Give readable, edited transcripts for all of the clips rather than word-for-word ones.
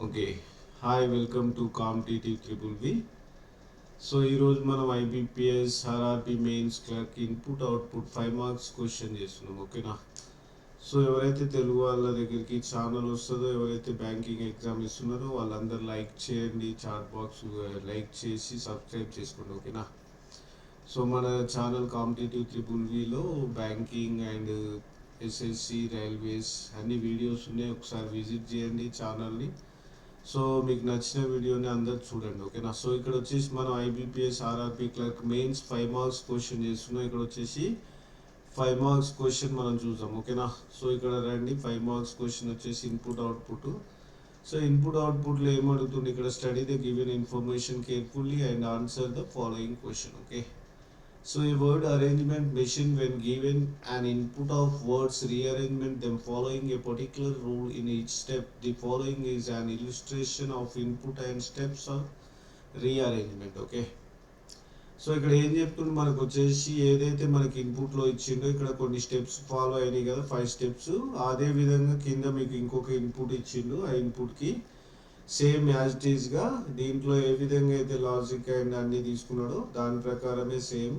Okay. Hi welcome to competitive triple V. So ఈరోజు మనం IBPS RRB mains clerk input output 5 marks question చేస్తున్నాం. ఓకేనా? So ఎవరైతే తెలుగు వాళ్ళ దగ్గరికి ఛానల్ వస్తుందో, ఎవరైతే బ్యాంకింగ్ ఎగ్జామ్ ఇస్తున్నారో వాళ్ళందరూ లైక్ చేయండి, చాట్ బాక్స్ లైక్ చేసి సబ్స్క్రైబ్ చేసుకోండి. ఓకేనా? సో మన ఛానల్ కాంపిటీటివ్ ట్రిపుల్ విలో బ్యాంకింగ్ అండ్ ఎస్ఎస్సి రైల్వేస్ అన్ని వీడియోస్ ఉన్నాయి. ఒకసారి విజిట్ చేయండి ఛానల్ని. సో మీకు నచ్చిన వీడియోని అందరు చూడండి. ఓకేనా? సో ఇక్కడ వచ్చేసి మనం IBPS RRB clerk mains 5 marks question చేస్తున్నాం. ఇక్కడ వచ్చేసి 5 మార్క్స్ క్వశ్చన్ మనం చూద్దాం. ఓకేనా? సో ఇక్కడ రండి. 5 మార్క్స్ క్వశ్చన్ వచ్చేసి ఇన్పుట్ అవుట్పుట్. సో ఇన్పుట్ అవుట్పుట్లో ఏమడుగుతుంది, ఇక్కడ study the given information carefully and answer the following question. Okay. So a word arrangement machine when given an input of words rearrangement them following a particular rule in each step. The following is an illustration of input and steps of rearrangement. Okay. So ఇక్కడ ఏం చెప్తుంది, మనకు వచ్చేసి ఏదైతే మనకి ఇన్పుట్లో ఇచ్చిండో ఇక్కడ కొన్ని స్టెప్స్ ఫాలో అయినాయి కదా, 5 స్టెప్స్. అదే విధంగా కింద మీకు ఇంకొక ఇన్పుట్ ఇచ్చిండు. ఆ ఇన్పుట్కి సేమ్ యాజ్ ఇట్ ఈస్గా దీంట్లో ఏ విధంగా అయితే లాజిక్ అండ్ అన్నీ తీసుకున్నాడో దాని ప్రకారమే సేమ్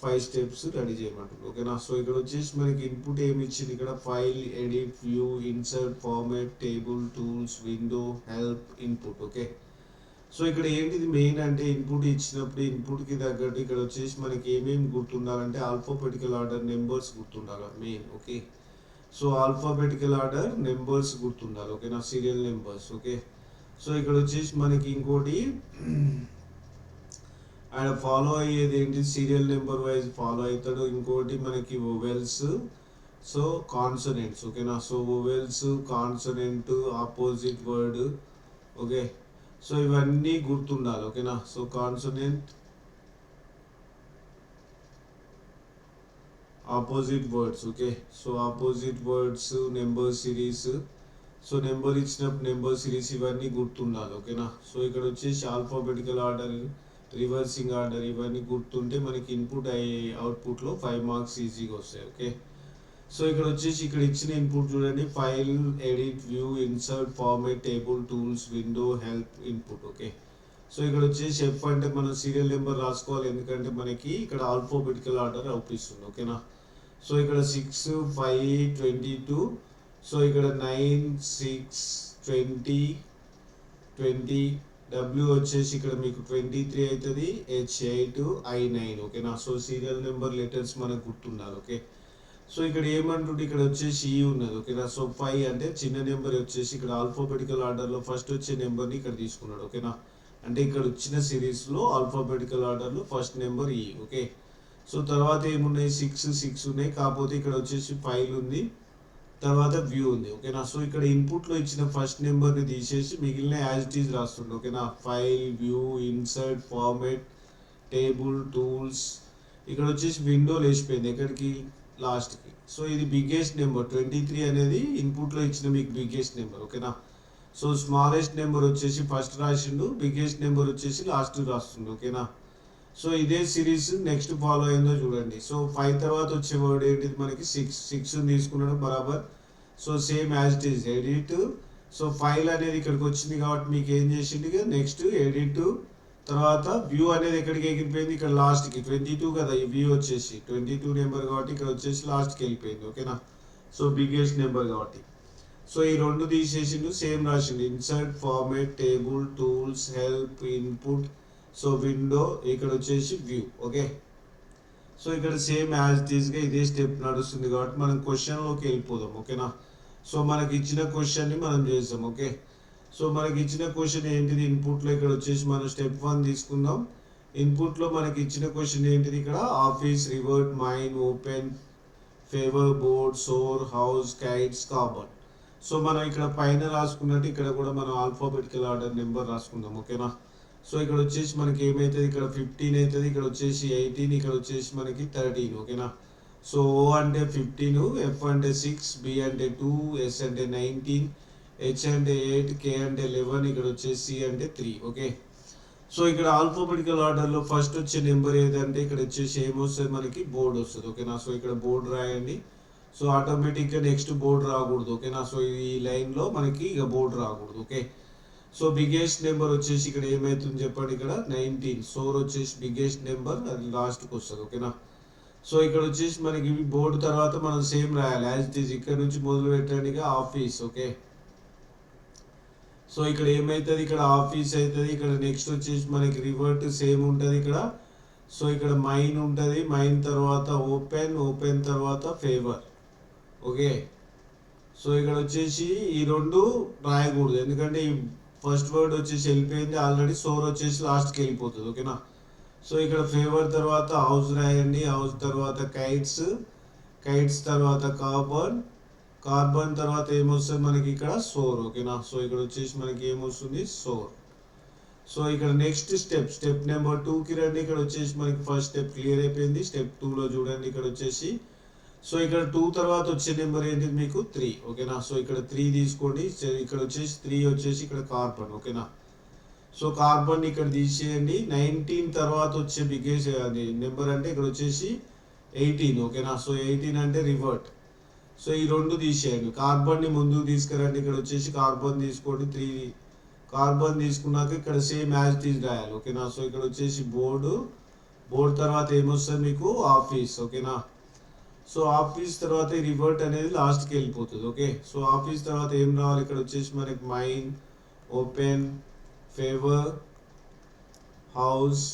5 స్టెప్స్ రెడీ చేయమంటుంది. ఓకేనా? సో ఇక్కడ వచ్చేసి మనకి ఇన్పుట్ ఏమి ఇచ్చింది, ఇక్కడ file, edit, view, insert, format, table, tools, window, help, input. Okay. So ఇక్కడ ఏంటిది మెయిన్ అంటే ఇన్పుట్ ఇచ్చినప్పుడు ఇన్పుట్కి తగ్గట్టు ఇక్కడ వచ్చేసి మనకి ఏమేమి గుర్తుండాలంటే ఆల్ఫాబెటికల్ ఆర్డర్ నెంబర్స్ గుర్తుండాలి main. Okay. So alphabetical order numbers గుర్తుండాలి. ఓకేనా? Serial numbers. ఓకే. సో ఇక్కడ వచ్చేసి మనకి ఇంకోటి ఆయన ఫాలో అయ్యేది ఏంటి, సీరియల్ నెంబర్ వైజ్ ఫాలో అవుతాడు. ఇంకోటి మనకి వొవెల్స్, సో కాన్సనెంట్స్. ఓకేనా? So vowels, consonant, opposite word. Okay. So ఇవన్నీ గుర్తుండాలి. ఓకేనా? So consonant, opposite words. Okay. So opposite words, number series. So number ఇచ్చినప్పుడు నెంబర్ సిరీస్ ఇవన్నీ గుర్తుండాలి. ఓకేనా? సో ఇక్కడ వచ్చేసి ఆల్ఫాబెటికల్ ఆర్డర్, రివర్సింగ్ ఆర్డర్ ఇవన్నీ గుర్తుంటే మనకి ఇన్పుట్ అయ్యే అవుట్పుట్లో 5 మార్క్స్ ఈజీగా వస్తాయి. ఓకే. సో ఇక్కడ వచ్చేసి ఇక్కడ ఇచ్చిన ఇన్పుట్ చూడండి, file, edit, view, insert, format, table, tools, window, help, input. Okay. So ఇక్కడ వచ్చేసి ఎఫ్ అంటే మనం సీరియల్ నెంబర్ రాసుకోవాలి, ఎందుకంటే మనకి ఇక్కడ ఆల్ఫాబెటికల్ ఆర్డర్ అవుపిస్తుంది. ఓకేనా? సో ఇక్కడ 6, 5, 22. సో ఇక్కడ 9, 6, 20, 20. డబ్ల్యూ వచ్చేసి ఇక్కడ మీకు 23 అవుతుంది, H8, I9. ఓకేనా? సో సీరియల్ నెంబర్ లెటర్స్ మనకు గుర్తుండాలి. ఓకే. సో ఇక్కడ ఏమంటుంటే ఇక్కడ వచ్చేసి ఈ ఉన్నది. ఓకేనా? సో 5 అంటే చిన్న నెంబర్ వచ్చేసి ఇక్కడ ఆల్ఫాబెటికల్ ఆర్డర్లో ఫస్ట్ వచ్చే నెంబర్ని ఇక్కడ తీసుకున్నాడు. ఓకేనా? అంటే ఇక్కడ వచ్చిన సిరీస్లో ఆల్ఫాబెటికల్ ఆర్డర్లో ఫస్ట్ నెంబర్ ఈ. ఓకే. సో తర్వాత ఏమున్నాయి, 6 ఉన్నాయి, కాకపోతే ఇక్కడ వచ్చేసి 5 ఉంది, తర్వాత వ్యూ ఉంది. ఓకేనా? సో ఇక్కడ ఇన్పుట్లో ఇచ్చిన ఫస్ట్ నెంబర్ని తీసేసి మిగిలిన యాజ్ ఇట్ ఈజ్ రాస్తుండే. ఓకేనా? File, view, insert, format, table, tools. ఇక్కడ వచ్చేసి విండో లేచిపోయింది ఎక్కడికి, లాస్ట్కి. సో ఇది బిగ్గెస్ట్ నెంబర్ 23 అనేది ఇన్పుట్లో ఇచ్చిన మీకు బిగ్గెస్ట్ నెంబర్. ఓకేనా? సో స్మాలెస్ట్ నెంబర్ వచ్చేసి ఫస్ట్ రాసిండు, బిగ్గెస్ట్ నెంబర్ వచ్చేసి లాస్ట్ రాస్తుండు. ఓకేనా? సో ఇదే సిరీస్ నెక్స్ట్ ఫాలో అయిందో చూడండి. సో 5 తర్వాత వచ్చే వర్డ్ ఏంటిది మనకి 6 తీసుకున్నాడు బరాబర్. So same as it is edit. So file అనేది ఇక్కడికి వచ్చింది కాబట్టి మీకు ఏం చేసింది, నెక్స్ట్ ఎడిట్. తర్వాత వ్యూ అనేది ఎక్కడికి ఎగిరిపోయింది, ఇక్కడ లాస్ట్కి 22 కదా ఈ వ్యూ వచ్చేసి 22 నెంబర్ కాబట్టి ఇక్కడ వచ్చేసి లాస్ట్కి వెళ్ళిపోయింది. ఓకేనా? సో బిగ్గెస్ట్ నెంబర్ కాబట్టి సో ఈ రెండు తీసేసిండు, సేమ్ రాసిండు, insert, format, table, tools, help, input, so window, ఇక్కడ వచ్చేసి వ్యూ. ఓకే. సో ఇక్కడ సేమ్ యాజ్ ఇట్ ఈస్గా ఇదే స్టెప్ నడుస్తుంది కాబట్టి మనం క్వశ్చన్లోకి వెళ్ళిపోదాం. ఓకేనా? సో మనకి ఇచ్చిన క్వశ్చన్ని మనం చేస్తాం. ఓకే. సో మనకి ఇచ్చిన క్వశ్చన్ ఏంటిది, ఇన్పుట్లో ఇక్కడ వచ్చేసి మనం స్టెప్ 1 తీసుకుందాం. ఇన్పుట్లో మనకి ఇచ్చిన క్వశ్చన్ ఏంటిది, ఇక్కడ office, revert, mine, open, favour, board, sour, house, kites, carbon. So మనం ఇక్కడ పైన రాసుకున్నట్టు ఇక్కడ కూడా మనం ఆల్ఫాబెటికల్ ఆర్డర్ నెంబర్ రాసుకుందాం. ఓకేనా? సో ఇక్కడ వచ్చేసి మనకి ఏమవుతుంది, ఇక్కడ 15 అవుతుంది, ఇక్కడ వచ్చేసి 18, ఇక్కడ వచ్చేసి మనకి 13. ఓకేనా? సో ఓ అంటే 15, ఎఫ్ అంటే 6, బి అంటే 2, ఎస్ అంటే 19, హెచ్ అంటే 8, కే అంటే 11, ఇక్కడ వచ్చేసి సి అంటే 3. ఓకే. సో ఇక్కడ ఆల్ఫాబెటికల్ ఆర్డర్లో ఫస్ట్ వచ్చే నెంబర్ ఏదంటే ఇక్కడ వచ్చేసి ఏమొస్తుంది మనకి, బోర్డు వస్తుంది. ఓకేనా? సో ఇక్కడ బోర్డు రాయండి. సో ఆటోమేటిక్గా నెక్స్ట్ బోర్డు రాకూడదు. ఓకేనా? సో ఈ లైన్లో మనకి ఇక బోర్డు రాకూడదు. ఓకే. సో బిగ్గెస్ట్ నెంబర్ వచ్చేసి ఇక్కడ ఏమవుతుంది చెప్పండి, ఇక్కడ 19. సోర్ వచ్చేసి బిగ్గెస్ట్ నెంబర్, అది లాస్ట్కి వస్తుంది. ఓకేనా. సో ఇక్కడ వచ్చేసి మనకి బోర్డు తర్వాత మనం సేమ్ రాయాలి యాజ్ ఇట్ ఈజ్. ఇక్కడ నుంచి మొదలు పెట్టండి ఆఫీస్. ఓకే. సో ఇక్కడ ఏమవుతుంది, ఇక్కడ ఆఫీస్ అవుతుంది. ఇక్కడ నెక్స్ట్ వచ్చేసి మనకి రివర్ట్ సేమ్ ఉంటుంది ఇక్కడ. సో ఇక్కడ మైన్ ఉంటుంది, మైన్ తర్వాత ఓపెన్, ఓపెన్ తర్వాత ఫేవర్. ఓకే. సో ఇక్కడ వచ్చేసి ఈ రెండు రాయకూడదు, ఎందుకంటే ఈ ఫస్ట్ వర్డ్ వచ్చేసి వెళ్ళిపోయింది ఆల్రెడీ. సోర్ వచ్చేసి లాస్ట్కి వెళ్ళిపోతుంది. ఓకేనా. సో ఇక్కడ ఫేవర్ తర్వాత హౌస్ రాయండి, హౌస్ తర్వాత కైట్స్, కైట్స్ తర్వాత కార్బన్, కార్బన్ తర్వాత ఏమొస్తుంది మనకి ఇక్కడ సోర్. ఓకేనా. సో ఇక్కడ వచ్చేసి మనకి ఏమొస్తుంది సోర్. సో ఇక్కడ నెక్స్ట్ స్టెప్ నెంబర్ 2కి రండి. ఇక్కడ వచ్చేసి మనకి ఫస్ట్ స్టెప్ క్లియర్ అయిపోయింది. స్టెప్ 2లో చూడండి ఇక్కడ వచ్చేసి, సో ఇక్కడ 2 తర్వాత వచ్చే నెంబర్ ఏంటి మీకు 3. ఓకేనా. సో ఇక్కడ 3 తీసుకోండి. ఇక్కడ వచ్చేసి 3 వచ్చేసి ఇక్కడ కార్బన్. ఓకేనా. సో కార్బన్ ఇక్కడ తీసేయండి. 19 తర్వాత వచ్చే బిగ్గెస్ట్ నెంబర్ అంటే ఇక్కడ వచ్చేసి 18. ఓకేనా. సో 18 అంటే రివర్ట్. సో ఈ రెండు తీసేయండి. కార్బన్ని ముందుకు తీసుకురండి. ఇక్కడ వచ్చేసి కార్బన్ తీసుకోండి. 3 కార్బన్ తీసుకున్నాక ఇక్కడ సేమ్ యాజ్ ఇట్ ఈజ్ రాయాలి. ఓకేనా. సో ఇక్కడ వచ్చేసి బోర్డు, బోర్డు తర్వాత ఏమొస్తుంది మీకు ఆఫీస్. ఓకేనా. సో ఆఫీస్ తర్వాత ఈ రివర్ట్ అనేది లాస్ట్కి వెళ్ళిపోతుంది. ఓకే. సో ఆఫీస్ తర్వాత ఏం రావాలి, ఇక్కడ వచ్చేసి మనకి మైన్, ఓపెన్, ఫేవర్, హౌస్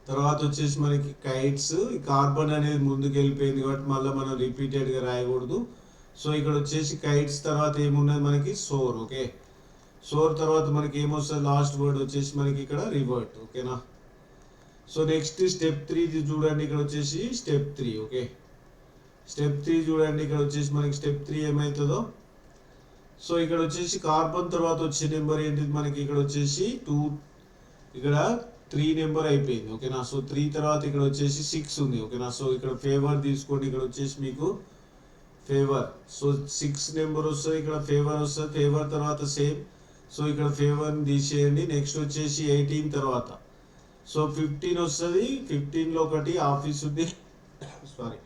తర్వాత వచ్చేసి మనకి కైట్స్. ఈ కార్బన్ అనేది ముందుకు వెళ్ళిపోయింది కాబట్టి మళ్ళీ మనం రిపీటెడ్గా రాయకూడదు. సో ఇక్కడ వచ్చేసి కైట్స్ తర్వాత ఏమున్నది మనకి సోర్. ఓకే. సోర్ తర్వాత మనకి ఏమొస్తుంది లాస్ట్ వర్డ్ వచ్చేసి మనకి ఇక్కడ రివర్ట్. ఓకేనా. సో నెక్స్ట్ స్టెప్ 3 చూడండి. ఇక్కడ వచ్చేసి స్టెప్ 3. ఓకే. స్టెప్ 3 చూడండి. ఇక్కడ వచ్చేసి మనకి స్టెప్ 3 ఏమవుతుందో, సో ఇక్కడ వచ్చేసి కార్బన్ తర్వాత వచ్చే నెంబర్ ఏంటిది మనకి ఇక్కడ వచ్చేసి 2, ఇక్కడ 3 నెంబర్ అయిపోయింది. ఓకేనా. సో 3 తర్వాత ఇక్కడ వచ్చేసి 6 ఉంది. ఓకేనా. సో ఇక్కడ ఫేవర్ తీసుకోండి. ఇక్కడ వచ్చేసి మీకు ఫేవర్, సో 6 నెంబర్ వస్తుంది. ఇక్కడ ఫేవర్ వస్తుంది. ఫేవర్ తర్వాత సేమ్, సో ఇక్కడ ఫేవర్ని తీసేయండి. నెక్స్ట్ వచ్చేసి 18 తర్వాత సో 15 వస్తుంది. 15లో ఒకటి ఆఫీస్ ఉంది, సారీ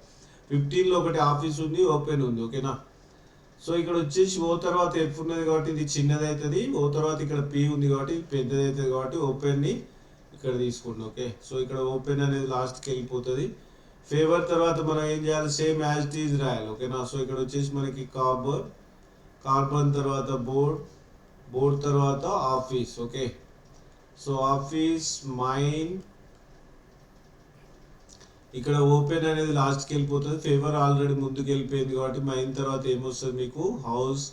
15లో ఒకటి ఆఫీస్ ఉంది, ఓపెన్ ఉంది. ఓకేనా. సో ఇక్కడ వచ్చేసి ఓ తర్వాత ఎఫ్ ఉన్నది కాబట్టి ఇది చిన్నది అవుతుంది. ఓ తర్వాత ఇక్కడ పి ఉంది కాబట్టి పెద్దది అవుతుంది కాబట్టి ఓపెన్ని ఇక్కడ తీసుకోండి. ఓకే. సో ఇక్కడ ఓపెన్ అనేది లాస్ట్కి వెళ్ళిపోతుంది. ఫేవర్ తర్వాత మనం ఏం చేయాలి, సేమ్ యాజ్ ఇట్ ఈజ్ రాయాలి. ఓకేనా. సో ఇక్కడ వచ్చేసి మనకి కార్బన్, కార్బన్ తర్వాత బోర్డ్, బోర్డ్ తర్వాత office. Okay. So office, mine, ఇక్కడ ఓపెన్ అనేది లాస్ట్కి వెళ్ళిపోతుంది. ఫేవర్ ఆల్రెడీ ముందుకు వెళ్ళిపోయింది కాబట్టి మైన్ తర్వాత ఏమొస్తుంది మీకు హౌస్,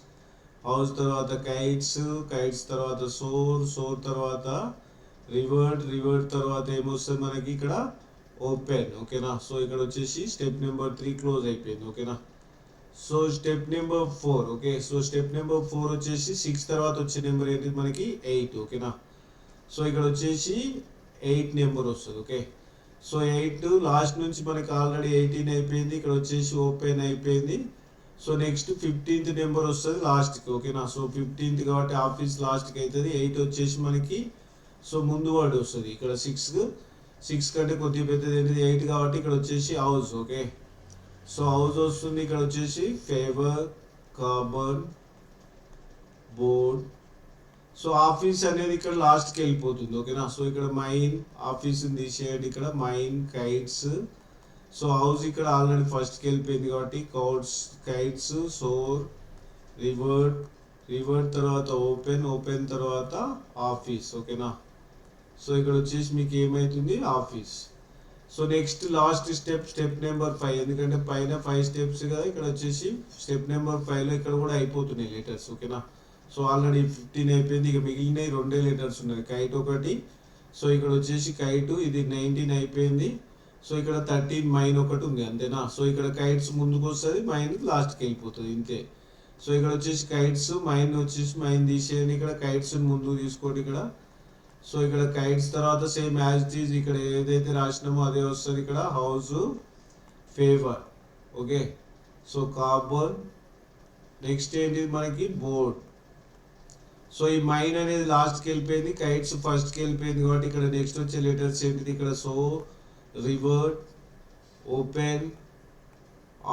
హౌస్ తర్వాత కైట్స్, కైట్స్ తర్వాత సోర్, సోర్ తర్వాత రివర్ట్, రివర్ట్ తర్వాత ఏమొస్తుంది మనకి ఇక్కడ ఓపెన్. ఓకేనా. సో ఇక్కడ వచ్చేసి స్టెప్ నెంబర్ 3 క్లోజ్ అయిపోయింది. ఓకేనా. So step number 4. Okay. So step number 4 వచ్చేసి 6 తర్వాత వచ్చే నెంబర్ ఏంటి మనకి 8. ఓకేనా. సో ఇక్కడ వచ్చేసి 8 నెంబర్ వస్తుంది. ఓకే. సో 8 లాస్ట్ నుంచి మనకి ఆల్రెడీ 18 అయిపోయింది. ఇక్కడ వచ్చేసి ఓపెన్ అయిపోయింది. సో నెక్స్ట్ 15th నెంబర్ వస్తుంది లాస్ట్కి. ఓకేనా. సో 15th కాబట్టి ఆఫీస్ లాస్ట్కి అవుతుంది. 8 వచ్చేసి మనకి సో ముందు వర్డ్ వస్తుంది. ఇక్కడ 6 కంటే కొద్దిగా పెద్దది ఏంటిది 8 కాబట్టి ఇక్కడ వచ్చేసి హౌస్. ఓకే. సో హౌస్ వస్తుంది. ఇక్కడ వచ్చేసి favour, carbon, board. So office అనేది ఇక్కడ లాస్ట్కి వెళ్ళిపోతుంది. ఓకేనా. సో ఇక్కడ మైన్, ఆఫీస్ని తీసేయండి. ఇక్కడ మైన్, కైట్స్. సో హౌస్ ఇక్కడ ఆల్రెడీ ఫస్ట్కి వెళ్ళిపోయింది కాబట్టి కౌట్స్, కైట్స్, సోర్, రివర్ట్, రివర్ట్ తర్వాత ఓపెన్, ఓపెన్ తర్వాత ఆఫీస్. ఓకేనా. సో ఇక్కడ వచ్చేసి మీకు ఏమవుతుంది office. So next last step number 5, ఎందుకంటే పైన 5 స్టెప్స్ కదా, ఇక్కడ వచ్చేసి స్టెప్ నెంబర్ 5లో ఇక్కడ కూడా అయిపోతున్నాయి లెటర్స్. ఓకేనా. సో ఆల్రెడీ 15 అయిపోయింది. ఇక మిగిలినవి 2 లెటర్స్ ఉన్నాయి, కైట్ ఒకటి. సో ఇక్కడ వచ్చేసి కైట్, ఇది 19 అయిపోయింది. సో ఇక్కడ 13 మైన్ ఒకటి ఉంది, అంతేనా. సో ఇక్కడ కైట్స్ ముందుకు వస్తుంది, మైన్ లాస్ట్కి వెళ్ళిపోతుంది, ఇంతే. సో ఇక్కడ వచ్చేసి కైట్స్, మైన్ వచ్చేసి మైన్ తీసేయండి. ఇక్కడ కైట్స్ ముందుకు తీసుకోండి ఇక్కడ. సో ఇక్కడ కైట్స్ తర్వాత సేమ్ యాజ్ ఇట్ ఈజ్ ఇక్కడ ఏదైతే రాసినామో అదే వస్తుంది. ఇక్కడ house, favour. Okay. So carbon, next ఏంటి మనకి బోర్డ్. సో ఈ మైన్ అనేది లాస్ట్కి వెళ్ళిపోయింది, కైట్స్ ఫస్ట్కి వెళ్ళిపోయింది కాబట్టి ఇక్కడ నెక్స్ట్ వచ్చే లెటర్స్ ఏంటిది ఇక్కడ so, revert, open,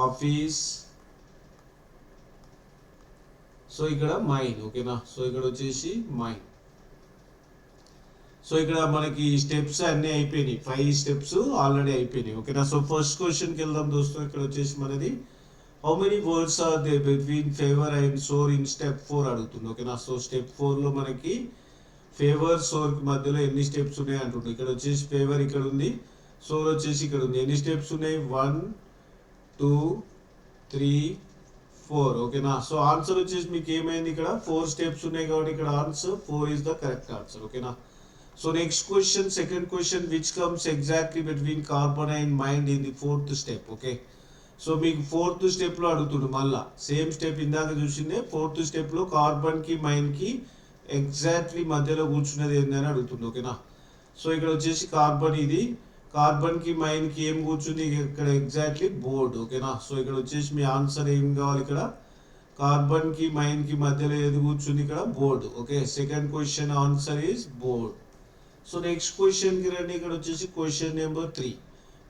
office. So ఇక్కడ మైన్, ఓకేనా. సో ఇక్కడ వచ్చేసి మైన్. సో ఇక్కడ మనకి స్టెప్స్ అన్నీ అయిపోయినాయి, 5 స్టెప్స్ ఆల్రెడీ అయిపోయినాయి, ఓకేనా. సో ఫస్ట్ క్వశ్చన్కి వెళ్దాం దోస్తు. ఇక్కడ వచ్చేసి మనది how many words are they between favour and sour in step 4 అడుగుతుంది, ఓకేనా. సో స్టెప్ 4లో మనకి ఫేవర్ సోర్ మధ్యలో ఎన్ని స్టెప్స్ ఉన్నాయి అంటుంది. ఇక్కడ వచ్చేసి ఫేవర్ ఇక్కడ ఉంది, సోర్ వచ్చేసి ఇక్కడ ఉంది. ఎన్ని స్టెప్స్ ఉన్నాయి? 1 2 3 4, ఓకేనా. సో ఆన్సర్ వచ్చేసి మీకు ఏమైంది, ఇక్కడ 4 స్టెప్స్ ఉన్నాయి కాబట్టి ఇక్కడ answer 4 is the correct answer, ఓకేనా. So next question, second question, which comes exactly between carbon and mind in the 4th step, okay. So మీకు 4th స్టెప్లో అడుగుతుంది, మళ్ళా సేమ్ స్టెప్ ఇందాక చూసిందే. 4th స్టెప్లో కార్బన్కి మైండ్కి ఎగ్జాక్ట్లీ మధ్యలో కూర్చున్నది ఏందని అడుగుతుంది, ఓకేనా. సో ఇక్కడ వచ్చేసి కార్బన్, ఇది కార్బన్కి మైండ్కి ఏం కూర్చుంది ఇక్కడ ఎగ్జాక్ట్లీ బోర్డ్, ఓకేనా. సో ఇక్కడ వచ్చేసి మీ ఆన్సర్ ఏం కావాలి, ఇక్కడ కార్బన్కి మైండ్కి మధ్యలో ఏది కూర్చుంది, ఇక్కడ board, okay. Second question answer is board. So next క్వశ్చన్కి రండి. ఇక్కడ వచ్చేసి question number 3,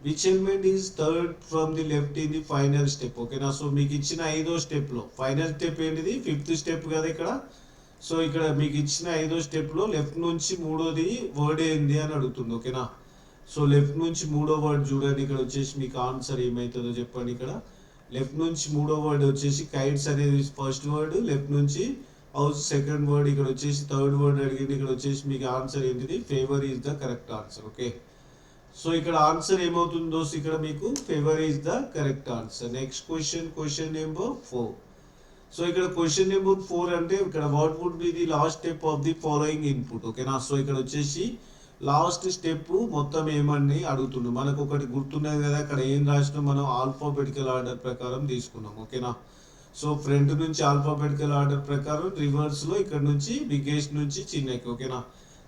which element is third from the left in the final step, ఓకేనా. సో మీకు ఇచ్చిన 5వ స్టెప్లో ఫైనల్ స్టెప్ ఏంటిది, 5th స్టెప్ కదా ఇక్కడ. సో ఇక్కడ మీకు ఇచ్చిన 5వ స్టెప్లో లెఫ్ట్ నుంచి 3వది వర్డ్ ఏంది అని అడుగుతుంది, ఓకేనా. సో లెఫ్ట్ నుంచి 3వ వర్డ్ చూడండి. ఇక్కడ వచ్చేసి మీకు ఆన్సర్ ఏమవుతుందో చెప్పండి. ఇక్కడ లెఫ్ట్ నుంచి 3వ వర్డ్ వచ్చేసి కైట్స్ అనేది ఫస్ట్ వర్డ్, లెఫ్ట్ నుంచి హౌస్ సెకండ్ వర్డ్, ఇక్కడ వచ్చేసి థర్డ్ వర్డ్ అడిగింది. ఇక్కడ వచ్చేసి మీకు ఆన్సర్ ఏంటిది, favour is the correct answer, okay. So ఇక్కడ ఆన్సర్ ఏమవుతుందో ఇక్కడ మీకు favour is the correct answer. Next question, question number 4. So ఇక్కడ క్వశ్చన్ నెంబర్ 4 అంటే ఇక్కడ what would be the last step of the following input, ఓకేనా. So ఇక్కడ వచ్చేసి లాస్ట్ స్టెప్ మొత్తం ఏమని అడుగుతుంది. మనకు ఒకటి గుర్తున్నది కదా, అక్కడ ఏం రాసినా మనం ఆల్ఫాబెటికల్ ఆర్డర్ ప్రకారం తీసుకున్నాం, ఓకేనా. సో ఫ్రంట్ నుంచి ఆల్ఫాబెటికల్ ఆర్డర్ ప్రకారం, రివర్స్లో ఇక్కడ నుంచి బిగ్గెస్ట్ నుంచి చిన్నకి, ఓకేనా.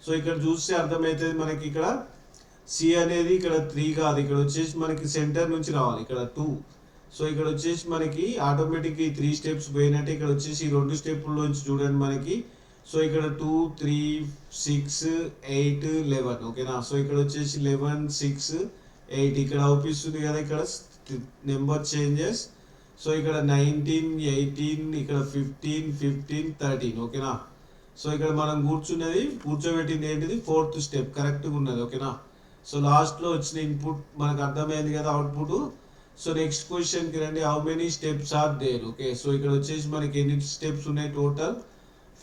సో ఇక్కడ చూస్తే అర్థమవుతుంది మనకి, ఇక్కడ సి అనేది ఇక్కడ 3 కాదు, ఇక్కడ వచ్చేసి మనకి సెంటర్ నుంచి రావాలి, ఇక్కడ 2. సో ఇక్కడ వచ్చేసి మనకి ఆటోమేటిక్గా ఈ 3 స్టెప్స్ పోయినట్టే. ఇక్కడ వచ్చేసి ఈ 2 స్టెప్పుల్లోంచి చూడండి మనకి. సో ఇక్కడ 2 3 6 8 11, ఓకేనా. సో ఇక్కడ వచ్చేసి 11 6 8 ఇక్కడ అవుపిస్తుంది కదా, ఇక్కడ నెంబర్ చేంజెస్. సో ఇక్కడ 19 18 ఇక్కడ 15 15 13, ఓకేనా. సో ఇక్కడ మనం కూర్చోబెట్టింది ఏంటిది, 4th స్టెప్ కరెక్ట్గా ఉన్నది, ఓకేనా. సో లాస్ట్లో వచ్చిన ఇన్పుట్ మనకు అర్థమైంది కదా, అవుట్పుట్. సో నెక్స్ట్ క్వశ్చన్కి రండి. How many steps are there, okay. So ఇక్కడ వచ్చేసి మనకి ఎన్ని స్టెప్స్ ఉన్నాయి, టోటల్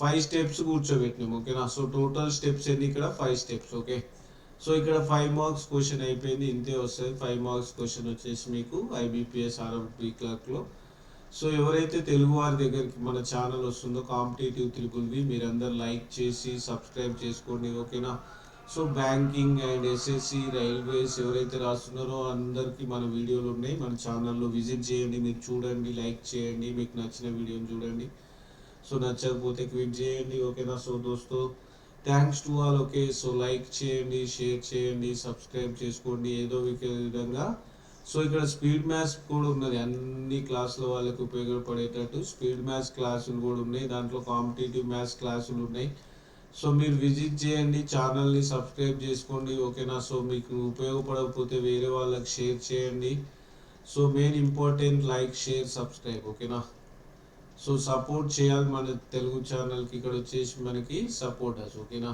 5 స్టెప్స్ కూర్చోబెట్టినాం, ఓకేనా. సో టోటల్ స్టెప్స్ ఎన్ని, ఇక్కడ 5 స్టెప్స్, ఓకే. సో ఇక్కడ 5 మార్క్స్ క్వశ్చన్ అయిపోయింది, ఇంతే వస్తుంది. 5 మార్క్స్ క్వశ్చన్ వచ్చేసి మీకు IBPS RRB క్లర్క్లో. సో ఎవరైతే తెలుగు వారి దగ్గరికి మన ఛానల్ వస్తుందో కాంపిటేటివ్ త్రిపుల్వి, మీరందరూ లైక్ చేసి సబ్స్క్రైబ్ చేసుకోండి, ఓకేనా. So banking and SSC railways ఎవరైతే రాస్తున్నారో అందరికీ మన వీడియోలు ఉన్నాయి, మన ఛానల్లో విజిట్ చేయండి, మీరు చూడండి, లైక్ చేయండి, మీకు నచ్చిన వీడియోని చూడండి. సో నచ్చకపోతే క్విట్ చేయండి, ఓకేనా. సో దోస్తో thanks to all, okay. So like చేయండి, షేర్ చేయండి, సబ్స్క్రైబ్ చేసుకోండి ఏదో విధంగా. సో ఇక్కడ స్పీడ్ మ్యాథ్స్ కూడా ఉన్నది, అన్ని క్లాసుల వాళ్ళకి ఉపయోగపడేటట్టు స్పీడ్ మ్యాథ్స్ క్లాసులు కూడా ఉన్నాయి, దాంట్లో కాంపిటేటివ్ మ్యాథ్స్ క్లాసులు ఉన్నాయి. సో మీరు విజిట్ చేయండి, ఛానల్ని సబ్స్క్రైబ్ చేసుకోండి, ఓకేనా. సో మీకు ఉపయోగపడకపోతే వేరే వాళ్ళకి షేర్ చేయండి. So main important like share subscribe, ఓకేనా. సో సపోర్ట్ చేయాలి మన తెలుగు ఛానల్కి, ఇక్కడ వచ్చేసి మనకి సపోర్టర్స్, ఓకేనా.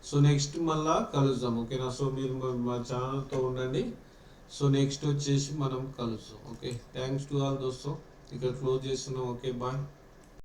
సో నెక్స్ట్ మళ్ళా కలుద్దాం, ఓకేనా. సో మీరు మా ఛానల్తో ఉండండి. సో నెక్స్ట్ వచ్చేసి మనం కలుస్తాం, ఓకే. థ్యాంక్స్ టు ఆల్ దోస్తో, ఇక్కడ క్లోజ్ చేస్తున్నాం, ఓకే. బాయ్.